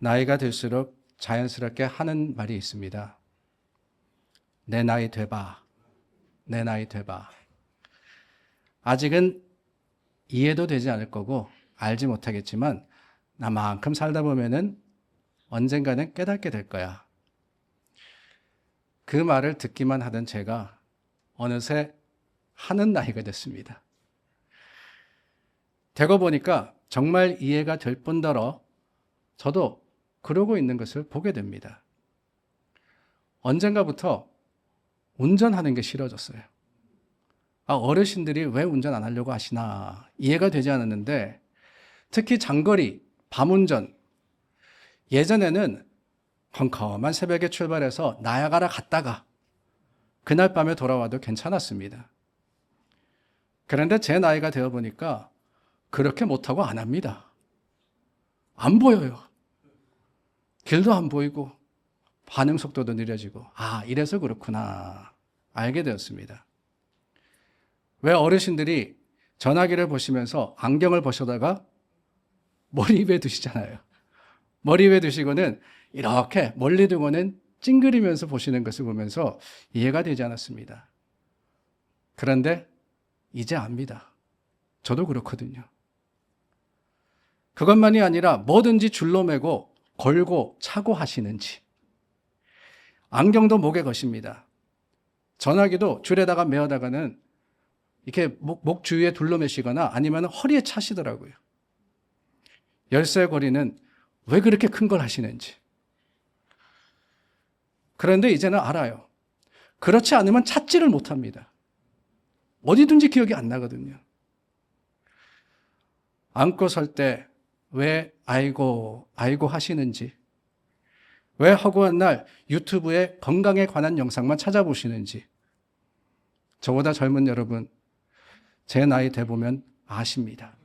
나이가 들수록 자연스럽게 하는 말이 있습니다. 내 나이 돼봐. 내 나이 돼봐. 아직은 이해도 되지 않을 거고 알지 못하겠지만 나만큼 살다 보면은 언젠가는 깨닫게 될 거야. 그 말을 듣기만 하던 제가 어느새 하는 나이가 됐습니다. 되고 보니까 정말 이해가 될 뿐더러 저도 그러고 있는 것을 보게 됩니다. 언젠가부터 운전하는 게 싫어졌어요. 어르신들이 왜 운전 안 하려고 하시나 이해가 되지 않았는데, 특히 장거리, 밤운전. 예전에는 컴컴한 새벽에 출발해서 나야가라 갔다가 그날 밤에 돌아와도 괜찮았습니다. 그런데 제 나이가 되어 보니까 그렇게 못하고 안 합니다. 안 보여요. 길도 안 보이고 반응 속도도 느려지고, 이래서 그렇구나 알게 되었습니다. 왜 어르신들이 전화기를 보시면서 안경을 벗어다가 머리 위에 두시잖아요. 머리 위에 두시고는 이렇게 멀리 두고는 찡그리면서 보시는 것을 보면서 이해가 되지 않았습니다. 그런데 이제 압니다. 저도 그렇거든요. 그것만이 아니라 뭐든지 줄로 매고 걸고 차고 하시는지, 안경도 목에 거십니다. 전화기도 줄에다가 메어다가는 이렇게 목 주위에 둘러매시거나 아니면 허리에 차시더라고요. 열쇠 고리는 왜 그렇게 큰 걸 하시는지. 그런데 이제는 알아요. 그렇지 않으면 찾지를 못합니다. 어디든지 기억이 안 나거든요. 앉고 설 때 왜 아이고 하시는지, 왜 허구한 날 유튜브에 건강에 관한 영상만 찾아보시는지, 저보다 젊은 여러분, 제 나이 돼보면 아십니다.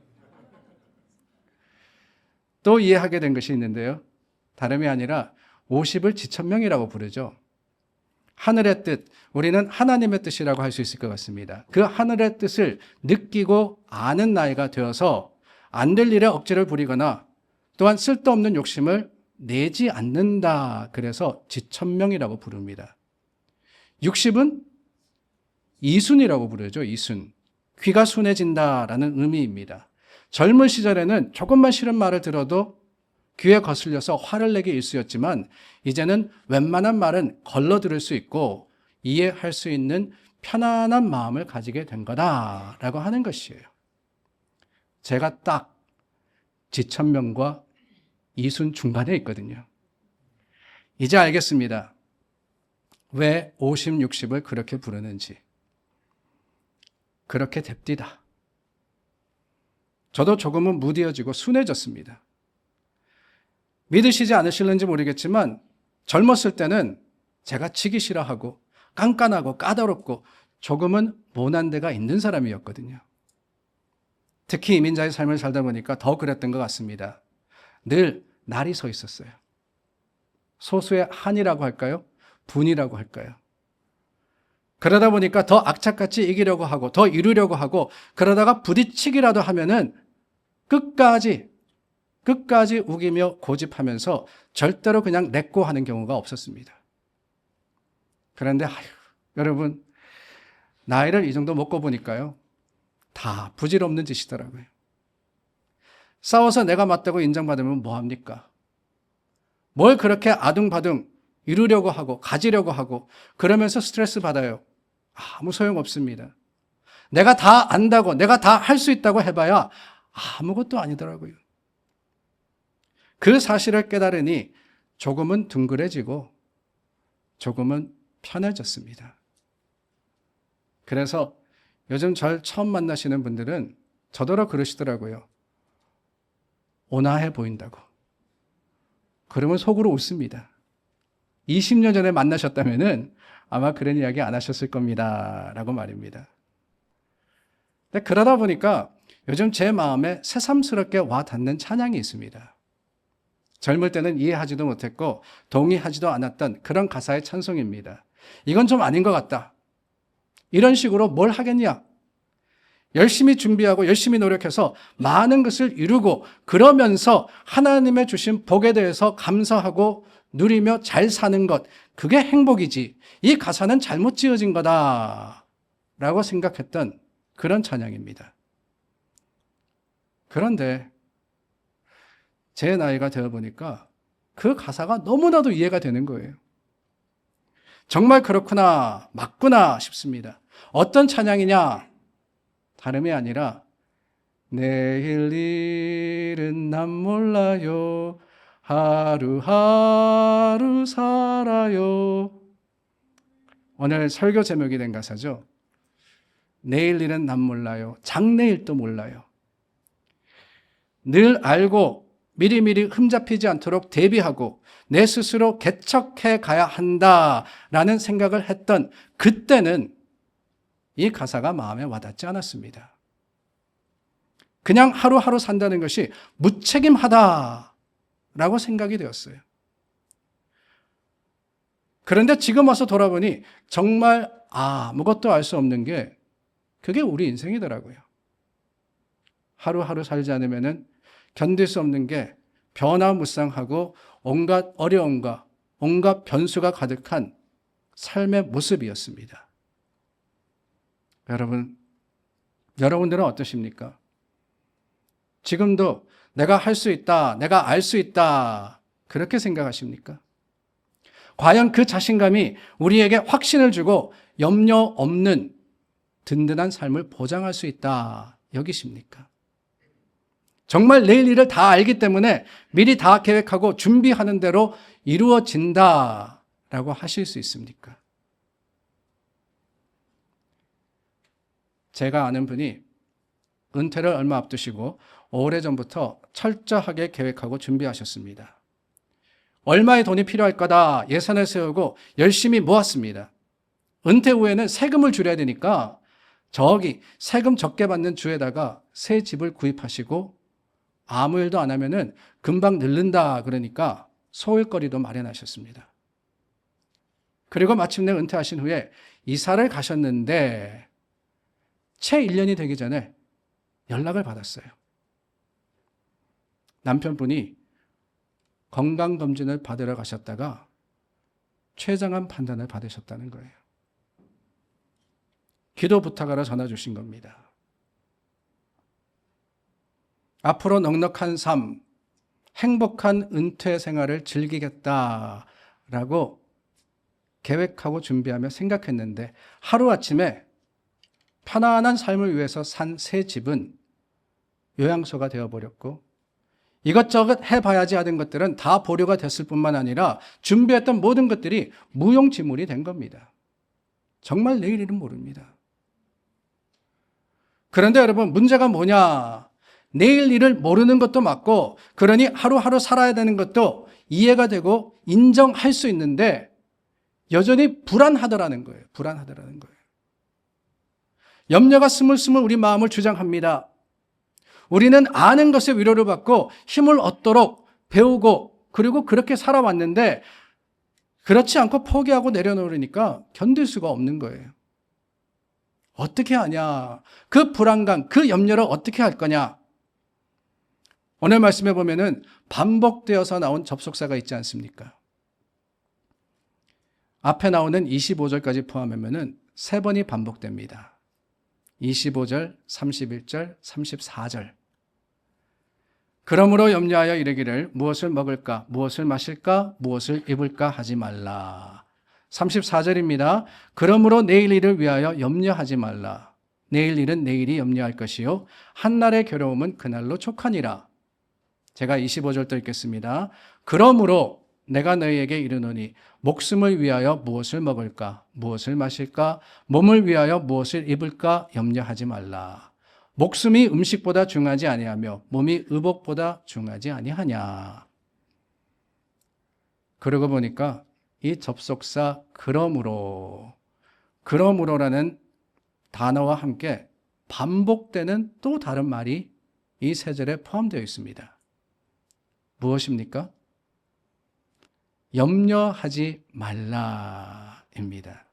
또 이해하게 된 것이 있는데요. 다름이 아니라 50을 지천명이라고 부르죠. 하늘의 뜻, 우리는 하나님의 뜻이라고 할 수 있을 것 같습니다. 그 하늘의 뜻을 느끼고 아는 나이가 되어서 안 될 일에 억지를 부리거나 또한 쓸데없는 욕심을 내지 않는다. 그래서 지천명이라고 부릅니다. 60은 이순이라고 부르죠. 이순. 귀가 순해진다라는 의미입니다. 젊은 시절에는 조금만 싫은 말을 들어도 귀에 거슬려서 화를 내기 일쑤였지만 이제는 웬만한 말은 걸러 들을 수 있고 이해할 수 있는 편안한 마음을 가지게 된 거다라고 하는 것이에요. 제가 딱 지천명과 이순 중간에 있거든요. 이제 알겠습니다. 왜 50, 60을 그렇게 부르는지. 그렇게 됩디다. 저도 조금은 무뎌지고 순해졌습니다. 믿으시지 않으실는지 모르겠지만 젊었을 때는 제가 치기 싫어하고 깐깐하고 까다롭고 조금은 모난 데가 있는 사람이었거든요. 특히 이민자의 삶을 살다 보니까 더 그랬던 것 같습니다. 늘 날이 서 있었어요. 소수의 한이라고 할까요? 분이라고 할까요? 그러다 보니까 더 악착같이 이기려고 하고 더 이루려고 하고, 그러다가 부딪히기라도 하면은 끝까지 우기며 고집하면서 절대로 그냥 내고 하는 경우가 없었습니다. 그런데 여러분, 나이를 이 정도 먹고 보니까요, 다 부질없는 짓이더라고요. 싸워서 내가 맞다고 인정받으면 뭐합니까? 뭘 그렇게 아둥바둥 이루려고 하고 가지려고 하고 그러면서 스트레스 받아요. 아무 소용없습니다. 내가 다 안다고, 내가 다 할 수 있다고 해봐야 아무것도 아니더라고요. 그 사실을 깨달으니 조금은 둥그레지고 조금은 편해졌습니다. 그래서 요즘 절 처음 만나시는 분들은 저더러 그러시더라고요. 온화해 보인다고. 그러면 속으로 웃습니다. 20년 전에 만나셨다면은 아마 그런 이야기 안 하셨을 겁니다. 라고 말입니다. 근데 그러다 보니까 요즘 제 마음에 새삼스럽게 와 닿는 찬양이 있습니다. 젊을 때는 이해하지도 못했고 동의하지도 않았던 그런 가사의 찬송입니다. 이건 좀 아닌 것 같다. 이런 식으로 뭘 하겠냐? 열심히 준비하고 열심히 노력해서 많은 것을 이루고 그러면서 하나님의 주신 복에 대해서 감사하고 누리며 잘 사는 것, 그게 행복이지. 이 가사는 잘못 지어진 거다라고 생각했던 그런 찬양입니다. 그런데 제 나이가 되어 보니까 그 가사가 너무나도 이해가 되는 거예요. 정말 그렇구나, 맞구나 싶습니다. 어떤 찬양이냐? 다름이 아니라 내일 일은 난 몰라요. 하루하루 살아요. 오늘 설교 제목이 된 가사죠. 내일 일은 난 몰라요. 장래일도 몰라요. 늘 알고 미리미리 흠잡히지 않도록 대비하고 내 스스로 개척해 가야 한다라는 생각을 했던 그때는 이 가사가 마음에 와닿지 않았습니다. 그냥 하루하루 산다는 것이 무책임하다라고 생각이 되었어요. 그런데 지금 와서 돌아보니 정말 아무것도 알 수 없는 게 그게 우리 인생이더라고요. 하루하루 살지 않으면 견딜 수 없는 게 변화무쌍하고 온갖 어려움과 온갖 변수가 가득한 삶의 모습이었습니다. 여러분들은 어떠십니까? 지금도 내가 할 수 있다, 내가 알 수 있다, 그렇게 생각하십니까? 과연 그 자신감이 우리에게 확신을 주고 염려 없는 든든한 삶을 보장할 수 있다 여기십니까? 정말 내일 일을 다 알기 때문에 미리 다 계획하고 준비하는 대로 이루어진다라고 하실 수 있습니까? 제가 아는 분이 은퇴를 얼마 앞두시고 오래전부터 철저하게 계획하고 준비하셨습니다. 얼마의 돈이 필요할 거다 예산을 세우고 열심히 모았습니다. 은퇴 후에는 세금을 줄여야 되니까 저기 세금 적게 받는 주에다가 새 집을 구입하시고 아무 일도 안 하면은 금방 늙는다 그러니까 소일거리도 마련하셨습니다. 그리고 마침내 은퇴하신 후에 이사를 가셨는데 채 1년이 되기 전에 연락을 받았어요. 남편분이 건강검진을 받으러 가셨다가 최장암 판단을 받으셨다는 거예요. 기도 부탁하러 전화 주신 겁니다. 앞으로 넉넉한 삶, 행복한 은퇴 생활을 즐기겠다라고 계획하고 준비하며 생각했는데 하루아침에 편안한 삶을 위해서 산 새 집은 요양소가 되어버렸고 이것저것 해봐야지 하던 것들은 다 보류가 됐을 뿐만 아니라 준비했던 모든 것들이 무용지물이 된 겁니다. 정말 내일 일은 모릅니다. 그런데 여러분 문제가 뭐냐? 내일 일을 모르는 것도 맞고 그러니 하루하루 살아야 되는 것도 이해가 되고 인정할 수 있는데 여전히 불안하더라는 거예요. 불안하더라는 거예요. 염려가 스물스물 우리 마음을 주장합니다. 우리는 아는 것에 위로를 받고 힘을 얻도록 배우고 그리고 그렇게 살아왔는데 그렇지 않고 포기하고 내려놓으니까 견딜 수가 없는 거예요. 어떻게 하냐? 그 불안감, 그 염려를 어떻게 할 거냐? 오늘 말씀해 보면은 반복되어서 나온 접속사가 있지 않습니까? 앞에 나오는 25절까지 포함하면은 3번이 반복됩니다. 25절, 31절, 34절. 그러므로 염려하여 이르기를 무엇을 먹을까, 무엇을 마실까, 무엇을 입을까 하지 말라. 34절입니다. 그러므로 내일 일을 위하여 염려하지 말라. 내일 일은 내일이 염려할 것이요 한날의 괴로움은 그날로 촉하니라. 제가 25절도 읽겠습니다. 그러므로 내가 너희에게 이르노니 목숨을 위하여 무엇을 먹을까, 무엇을 마실까, 몸을 위하여 무엇을 입을까 염려하지 말라. 목숨이 음식보다 중하지 아니하며 몸이 의복보다 중하지 아니하냐. 그러고 보니까 이 접속사 그러므로라는 단어와 함께 반복되는 또 다른 말이 이 세 절에 포함되어 있습니다. 무엇입니까? 염려하지 말라입니다.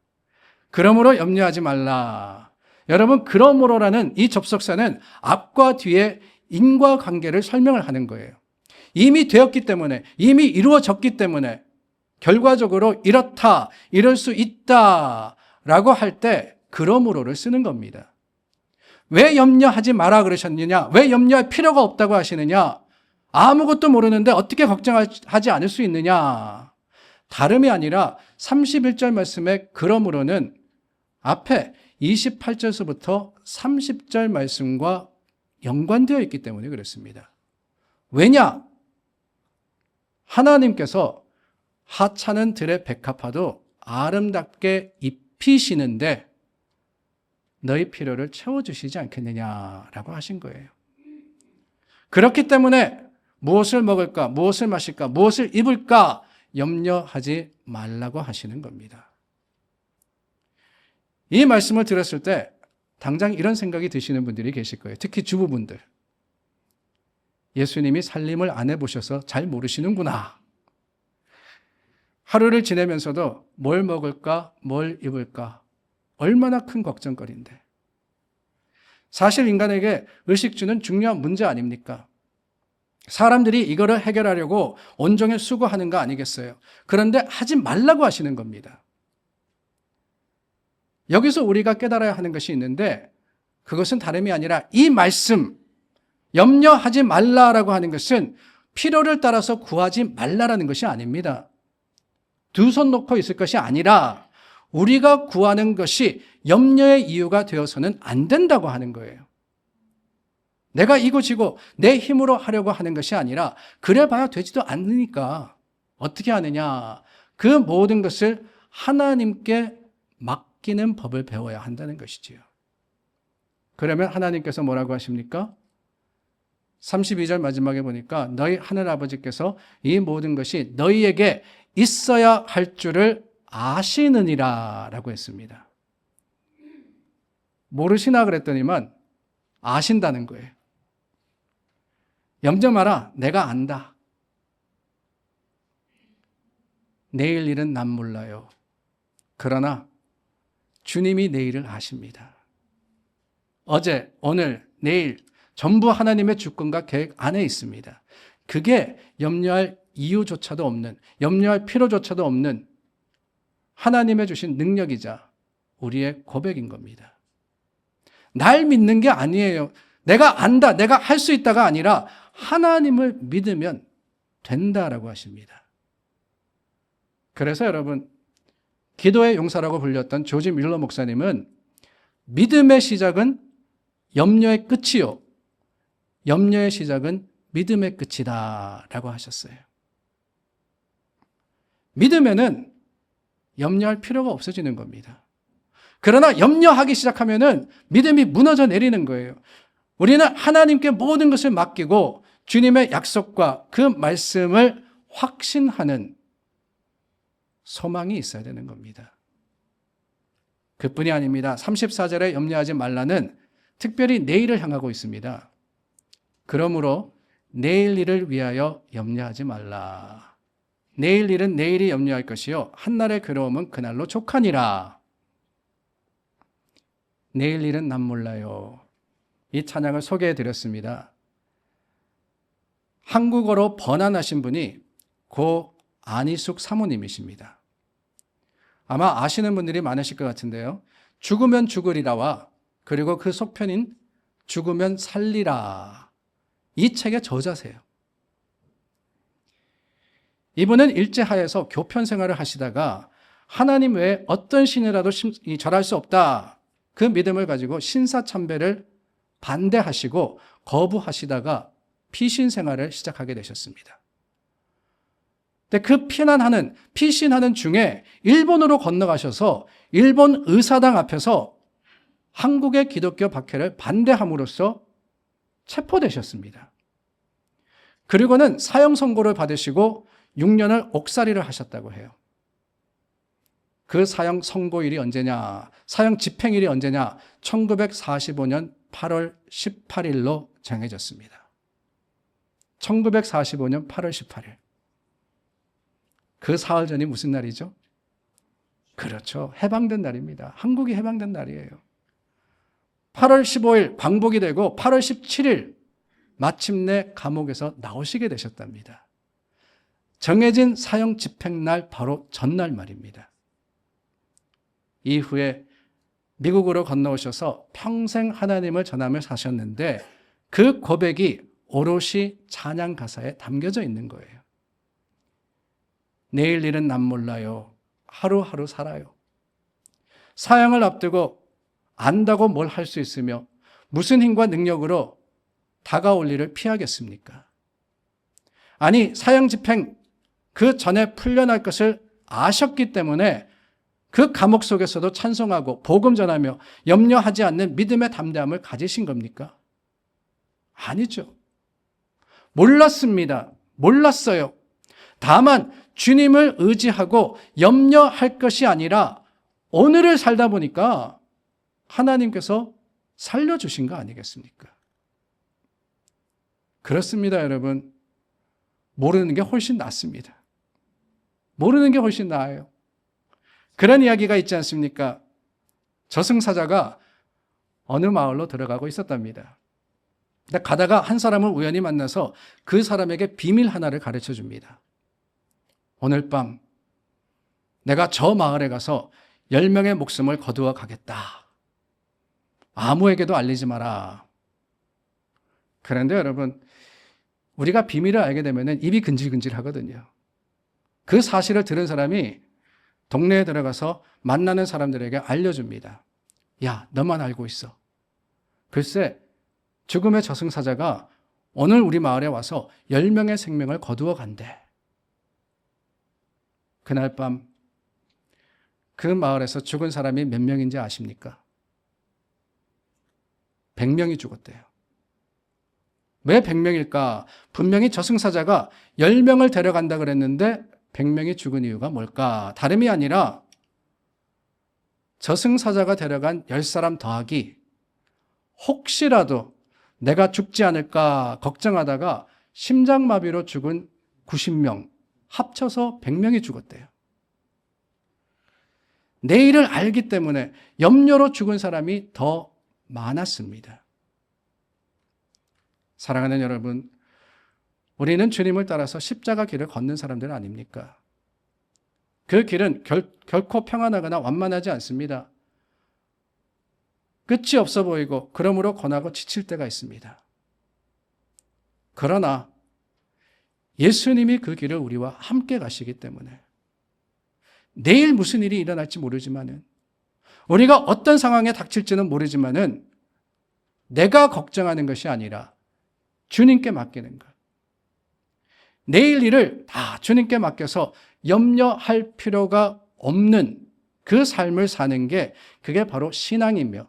그러므로 염려하지 말라. 여러분, 그러므로라는 이 접속사는 앞과 뒤에 인과관계를 설명을 하는 거예요. 이미 되었기 때문에, 이미 이루어졌기 때문에 결과적으로 이렇다, 이럴 수 있다 라고 할 때 그러므로를 쓰는 겁니다. 왜 염려하지 마라 그러셨느냐? 왜 염려할 필요가 없다고 하시느냐? 아무것도 모르는데 어떻게 걱정하지 않을 수 있느냐? 다름이 아니라 31절 말씀의 그러므로는 앞에 28절서부터 30절 말씀과 연관되어 있기 때문에 그렇습니다. 왜냐? 하나님께서 하찮은 들의 백합화도 아름답게 입히시는데 너희 필요를 채워주시지 않겠느냐라고 하신 거예요. 그렇기 때문에 무엇을 먹을까, 무엇을 마실까, 무엇을 입을까 염려하지 말라고 하시는 겁니다. 이 말씀을 들었을 때 당장 이런 생각이 드시는 분들이 계실 거예요. 특히 주부분들. 예수님이 살림을 안 해보셔서 잘 모르시는구나. 하루를 지내면서도 뭘 먹을까, 뭘 입을까 얼마나 큰 걱정거리인데. 사실 인간에게 의식주는 중요한 문제 아닙니까? 사람들이 이거를 해결하려고 온종일 수고하는 거 아니겠어요? 그런데 하지 말라고 하시는 겁니다. 여기서 우리가 깨달아야 하는 것이 있는데 그것은 다름이 아니라 이 말씀, 염려하지 말라라고 하는 것은 필요를 따라서 구하지 말라라는 것이 아닙니다. 두 손 놓고 있을 것이 아니라 우리가 구하는 것이 염려의 이유가 되어서는 안 된다고 하는 거예요. 내가 이고지고 내 힘으로 하려고 하는 것이 아니라 그래 봐야 되지도 않으니까 어떻게 하느냐. 그 모든 것을 하나님께 맡기는 법을 배워야 한다는 것이지요. 그러면 하나님께서 뭐라고 하십니까? 32절 마지막에 보니까 너희 하늘아버지께서 이 모든 것이 너희에게 있어야 할 줄을 아시느니라 라고 했습니다. 모르시나 그랬더니만 아신다는 거예요. 염려 마라. 내가 안다. 내일 일은 난 몰라요. 그러나 주님이 내일을 아십니다. 어제, 오늘, 내일 전부 하나님의 주권과 계획 안에 있습니다. 그게 염려할 이유조차도 없는, 염려할 필요조차도 없는 하나님의 주신 능력이자 우리의 고백인 겁니다. 날 믿는 게 아니에요. 내가 안다, 내가 할 수 있다가 아니라 하나님을 믿으면 된다라고 하십니다. 그래서 여러분, 기도의 용사라고 불렸던 조지 밀러 목사님은 믿음의 시작은 염려의 끝이요, 염려의 시작은 믿음의 끝이다 라고 하셨어요. 믿으면은 염려할 필요가 없어지는 겁니다. 그러나 염려하기 시작하면은 믿음이 무너져 내리는 거예요. 우리는 하나님께 모든 것을 맡기고 주님의 약속과 그 말씀을 확신하는 소망이 있어야 되는 겁니다. 그뿐이 아닙니다. 34절에 염려하지 말라는 특별히 내일을 향하고 있습니다. 그러므로 내일 일을 위하여 염려하지 말라. 내일 일은 내일이 염려할 것이요 한날의 괴로움은 그날로 족하니라. 내일 일은 난 몰라요. 이 찬양을 소개해 드렸습니다. 한국어로 번안하신 분이 고 안희숙 사모님이십니다. 아마 아시는 분들이 많으실 것 같은데요. 죽으면 죽으리라와 그리고 그 속편인 죽으면 살리라. 이 책의 저자세요. 이분은 일제하에서 교편 생활을 하시다가 하나님 외에 어떤 신이라도 절할 수 없다. 그 믿음을 가지고 신사참배를 반대하시고 거부하시다가 피신 생활을 시작하게 되셨습니다. 근데 그 피신하는 중에 일본으로 건너가셔서 일본 의사당 앞에서 한국의 기독교 박해를 반대함으로써 체포되셨습니다. 그리고는 사형 선고를 받으시고 6년을 옥살이를 하셨다고 해요. 그 사형 선고일이 언제냐? 사형 집행일이 언제냐? 1945년 8월 18일로 정해졌습니다. 1945년 8월 18일. 그 사흘 전이 무슨 날이죠? 그렇죠. 해방된 날입니다. 한국이 해방된 날이에요. 8월 15일 광복이 되고 8월 17일 마침내 감옥에서 나오시게 되셨답니다. 정해진 사형 집행날 바로 전날 말입니다. 이후에 미국으로 건너오셔서 평생 하나님을 전하며 사셨는데 그 고백이 오롯이 찬양 가사에 담겨져 있는 거예요. 내일 일은 난 몰라요. 하루하루 살아요. 사형을 앞두고 안다고 뭘 할 수 있으며 무슨 힘과 능력으로 다가올 일을 피하겠습니까? 아니, 사형 집행 그 전에 풀려날 것을 아셨기 때문에 그 감옥 속에서도 찬송하고 복음 전하며 염려하지 않는 믿음의 담대함을 가지신 겁니까? 아니죠. 몰랐습니다. 몰랐어요. 다만 주님을 의지하고 염려할 것이 아니라 오늘을 살다 보니까 하나님께서 살려주신 거 아니겠습니까? 그렇습니다, 여러분. 모르는 게 훨씬 낫습니다. 모르는 게 훨씬 나아요. 그런 이야기가 있지 않습니까? 저승사자가 어느 마을로 들어가고 있었답니다. 근데 가다가 한 사람을 우연히 만나서 그 사람에게 비밀 하나를 가르쳐 줍니다. 오늘 밤 내가 저 마을에 가서 10명의 목숨을 거두어 가겠다. 아무에게도 알리지 마라. 그런데 여러분, 우리가 비밀을 알게 되면 입이 근질근질 하거든요. 그 사실을 들은 사람이 동네에 들어가서 만나는 사람들에게 알려줍니다. 야, 너만 알고 있어. 글쎄, 죽음의 저승사자가 오늘 우리 마을에 와서 10명의 생명을 거두어 간대. 그날 밤 그 마을에서 죽은 사람이 몇 명인지 아십니까? 100명이 죽었대요. 왜 100명일까? 분명히 저승사자가 10명을 데려간다 그랬는데 100명이 죽은 이유가 뭘까? 다름이 아니라 저승사자가 데려간 10사람 더하기 혹시라도 내가 죽지 않을까 걱정하다가 심장마비로 죽은 90명 합쳐서 100명이 죽었대요. 내일을 알기 때문에 염려로 죽은 사람이 더 많았습니다. 사랑하는 여러분, 우리는 주님을 따라서 십자가 길을 걷는 사람들 아닙니까? 그 길은 결코 평안하거나 완만하지 않습니다. 끝이 없어 보이고 그러므로 고나고 지칠 때가 있습니다. 그러나 예수님이 그 길을 우리와 함께 가시기 때문에 내일 무슨 일이 일어날지 모르지만은 우리가 어떤 상황에 닥칠지는 모르지만은 내가 걱정하는 것이 아니라 주님께 맡기는 것. 내일 일을 다 주님께 맡겨서 염려할 필요가 없는 그 삶을 사는 게 그게 바로 신앙이며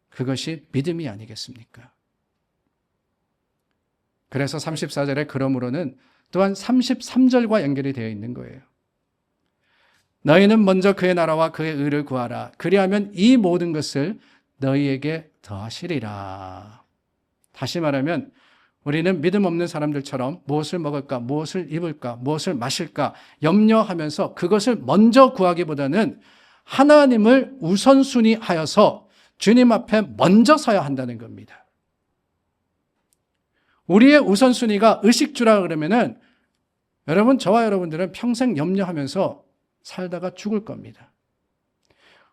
그것이 믿음이 아니겠습니까? 그래서 34절에 그러므로는 또한 33절과 연결이 되어 있는 거예요. 너희는 먼저 그의 나라와 그의 의를 구하라. 그리하면 이 모든 것을 너희에게 더하시리라. 다시 말하면 우리는 믿음 없는 사람들처럼 무엇을 먹을까, 무엇을 입을까, 무엇을 마실까 염려하면서 그것을 먼저 구하기보다는 하나님을 우선순위하여서 주님 앞에 먼저 서야 한다는 겁니다. 우리의 우선순위가 의식주라 그러면은 여러분, 저와 여러분들은 평생 염려하면서 살다가 죽을 겁니다.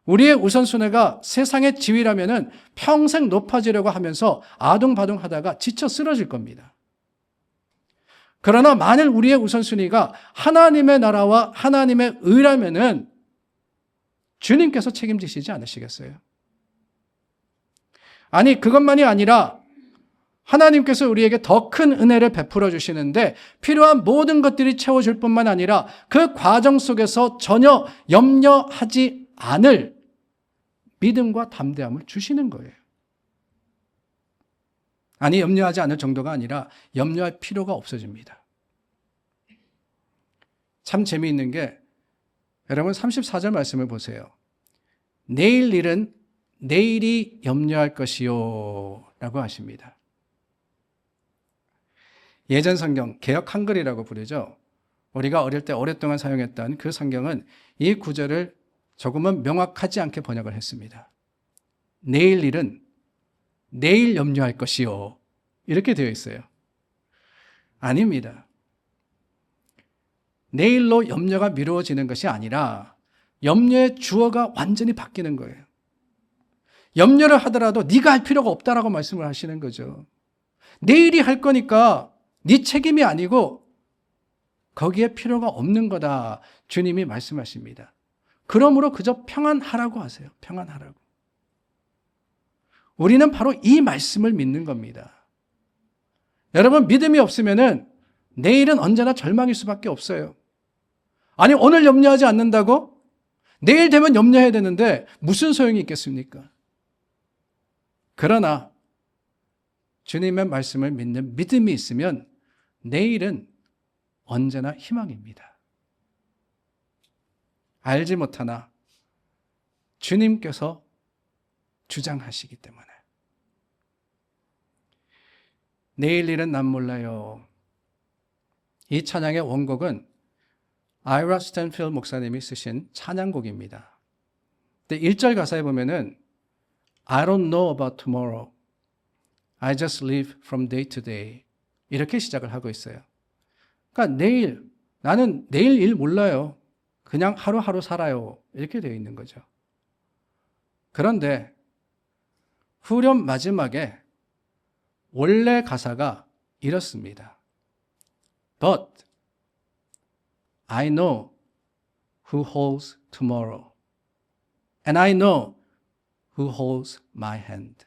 우리의 우선순위가 세상의 지위라면은 평생 높아지려고 하면서 아둥바둥 하다가 지쳐 쓰러질 겁니다. 그러나 만일 우리의 우선순위가 하나님의 나라와 하나님의 의라면은 주님께서 책임지시지 않으시겠어요? 아니, 그것만이 아니라 하나님께서 우리에게 더 큰 은혜를 베풀어 주시는데 필요한 모든 것들이 채워줄 뿐만 아니라 그 과정 속에서 전혀 염려하지 않을 믿음과 담대함을 주시는 거예요. 아니, 염려하지 않을 정도가 아니라 염려할 필요가 없어집니다. 참 재미있는 게 여러분 34절 말씀을 보세요. 내일 일은 내일이 염려할 것이요 라고 하십니다. 예전 성경 개역 한글이라고 부르죠. 우리가 어릴 때 오랫동안 사용했던 그 성경은 이 구절을 조금은 명확하지 않게 번역을 했습니다. 내일 일은 내일 염려할 것이요. 이렇게 되어 있어요. 아닙니다. 내일로 염려가 미루어지는 것이 아니라 염려의 주어가 완전히 바뀌는 거예요. 염려를 하더라도 네가 할 필요가 없다라고 말씀을 하시는 거죠. 내일이 할 거니까 네 책임이 아니고 거기에 필요가 없는 거다. 주님이 말씀하십니다. 그러므로 그저 평안하라고 하세요. 평안하라고. 우리는 바로 이 말씀을 믿는 겁니다. 여러분, 믿음이 없으면은 내일은 언제나 절망일 수밖에 없어요. 아니, 오늘 염려하지 않는다고? 내일 되면 염려해야 되는데 무슨 소용이 있겠습니까? 그러나 주님의 말씀을 믿는 믿음이 있으면 내일은 언제나 희망입니다. 알지 못하나 주님께서 주장하시기 때문에. 내일 일은 난 몰라요. 이 찬양의 원곡은 아이라 스탠필드 목사님이 쓰신 찬양곡입니다. 근데 1절 가사에 보면은 I don't know about tomorrow. I just live from day to day. 이렇게 시작을 하고 있어요. 그러니까 나는 내일 일 몰라요. 그냥 하루하루 살아요. 이렇게 되어 있는 거죠. 그런데 후렴 마지막에 원래 가사가 이렇습니다. But I know who holds tomorrow. And I know who holds my hand.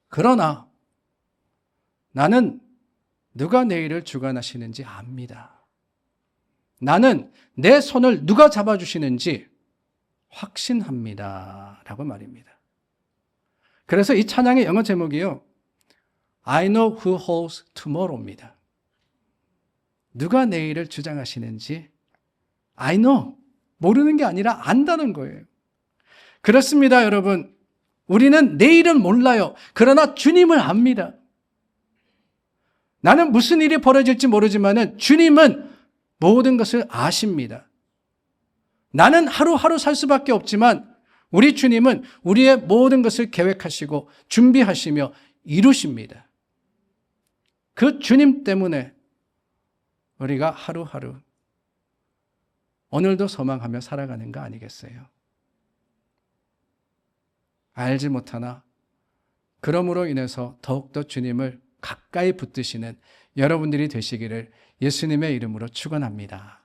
그러나 나는 누가 내일을 주관하시는지 압니다. 나는 내 손을 누가 잡아주시는지 확신합니다. 라고 말입니다. 그래서 이 찬양의 영어 제목이요. I know who holds tomorrow입니다. 누가 내일을 주장하시는지 I know. 모르는 게 아니라 안다는 거예요. 그렇습니다, 여러분. 우리는 내일은 몰라요. 그러나 주님을 압니다. 나는 무슨 일이 벌어질지 모르지만은 주님은 모든 것을 아십니다. 나는 하루하루 살 수밖에 없지만 우리 주님은 우리의 모든 것을 계획하시고 준비하시며 이루십니다. 그 주님 때문에 우리가 하루하루 오늘도 소망하며 살아가는 거 아니겠어요? 알지 못하나 그러므로 인해서 더욱더 주님을 가까이 붙드시는 여러분들이 되시기를 예수님의 이름으로 축원합니다.